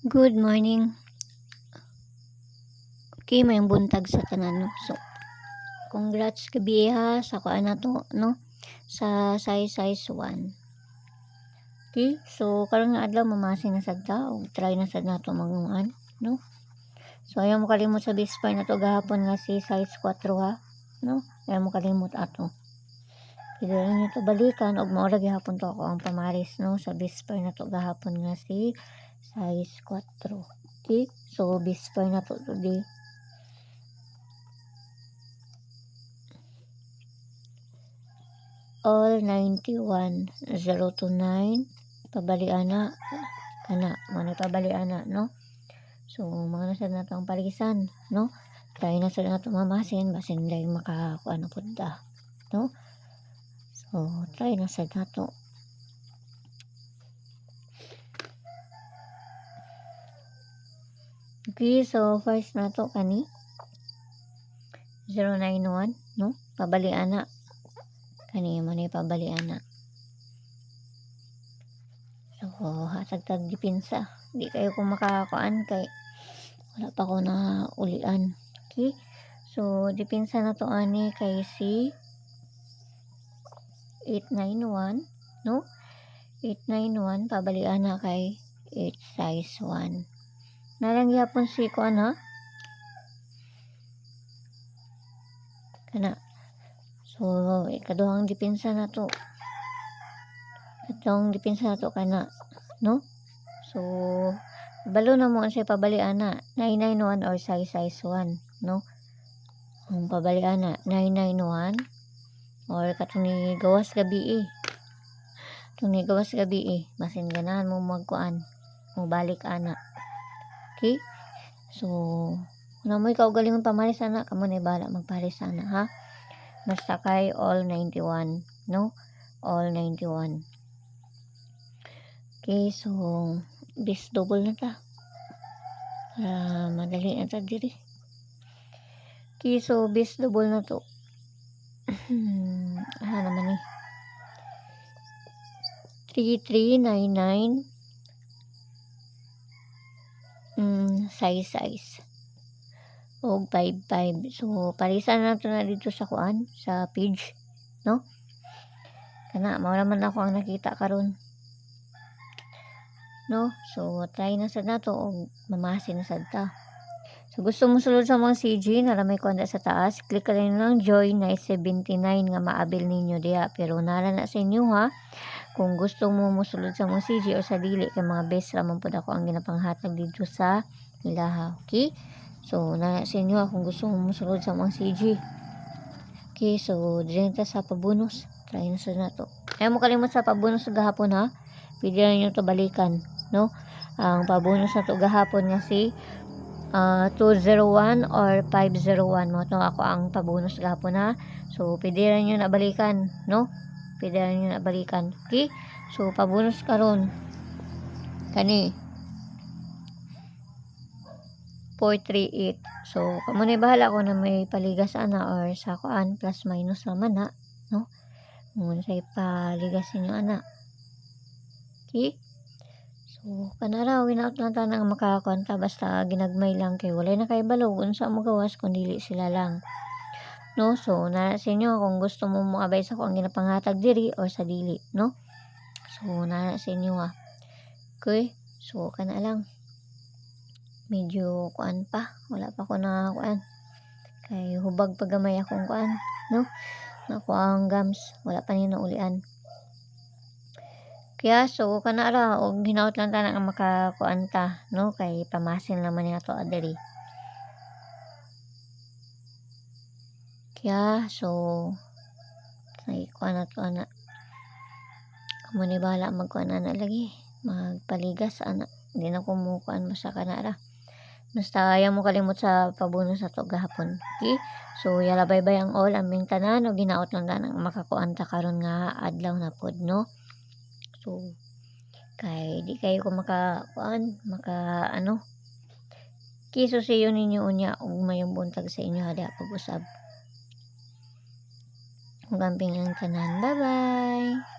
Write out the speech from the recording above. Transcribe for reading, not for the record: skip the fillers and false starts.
Good morning. Okay, may buntag sa tanan no. So, congrats kabi ha sa kuan nato no sa size 1. Okay, so karon nga adlaw mamasin na sad ta og try na sad nato manguan no. So ayaw mo kalimot sa bispay nato gahapon nga si size 4 ha no. Ayaw mo kalimot ato. Pwede rin ito balikan og maura gihapon to ako ang pamaris no sa bispay nato gahapon nga si size 4. Okay, so bispay nato today. All 91 0 to 9 pabaliana kana mo pabaliana no. So mga nasad nato ang paligisan no. Try na sad nato mamasin basin dai makakuan na pud ta no. So try na sad nato. Okay, so first nato kani 091 no pabaliana kani mo ni pabaliana. So hatag tag depensa di kayo kung makakuan kay wala pa ko na ulian. Okay, so depensa na to ani kay si 891 no 891 pabaliana kay 8 size 1 narang gyapon si kuan ha kana. So ikaduhang depensa na to kana no. So balo na mo sa pabaliana 991 or size 1 no. Ang pabaliana 991 or katong gawas gabi basin ganahan mo magkuan mo balik ana. Okay, so na mo ikaw galingon pamalis ana kamo na bahala magpalis ana ha. Basta kay all 91 no all 91. Okay, so bis double na ta para madali na ta diri. Okay, so bis double na to naman eh 3399 size og 55. So parisan na to na dito sa kuan sa page no. Kana mao naman ako ang nakita karon no. So try na sad nato og mamasin na sad ta. So gusto mo sulod sa mga CG na may kuan sa taas, click ka rin ng join na 79 nga maabil ninyo diha, pero nara na sa inyo ha. Kung gusto mo musulod sa mga CG o sa dili kay mga best ramon pud ako ang ginapanghatag dito sa ilaha. Okay, so nara sa inyo kung gusto mo musulod sa mga CG. Okay, so dili ta sa pabonus, try na sa nato. Ayaw mo kalimot sa pabonus gahapon ha, pwede na nyo to balikan no. Ang pabonus na to gahapon nga si 201 or 501 mo to ako ang pabonus gahapon ha. So pwede ra nyo na balikan no, pwede ra nyo na balikan. Okay, so pabonus karon kani 438. So kamo na bahala ko na may paligas ana or sa kuan plus minus naman ha no. Mo say paligas niyo ana. Okay, so kanara winaut lang ta nang makakonta basta ginagmay lang kay walay na kay balog unsa mo gawas kun dili sila lang no. So na sa inyo kung gusto mo moabay sa ko ang ginapanghatag diri or sa dili no. So na sa inyo ha. Okay, so kana lang medyo kuan pa wala pa ko na kuan kay hubag pagamay akong kuan no. Ako ang gums wala pa ni naulian. Kaya so kana ra og hinaut lang ta nga makakuan ta no kay pamasin naman ni ato adiri. Kaya so ay kuan na to ana kamo ni bahala magkuan ana lagi magpaligas ana hindi na ko mo kuan basta kana ra basta ayaw mo kalimot sa pabonus na to gahapon. Okay, so yala bye bye ang all aming tanan og hinaut lang ta nga makakuan ta karon nga adlaw na pod no. So kay di kayo ko makakuan maka ano. Kiso siyo ninyo unya og mayong buntag sa inyo hada pag-usab. Gamping ang tanan, bye bye.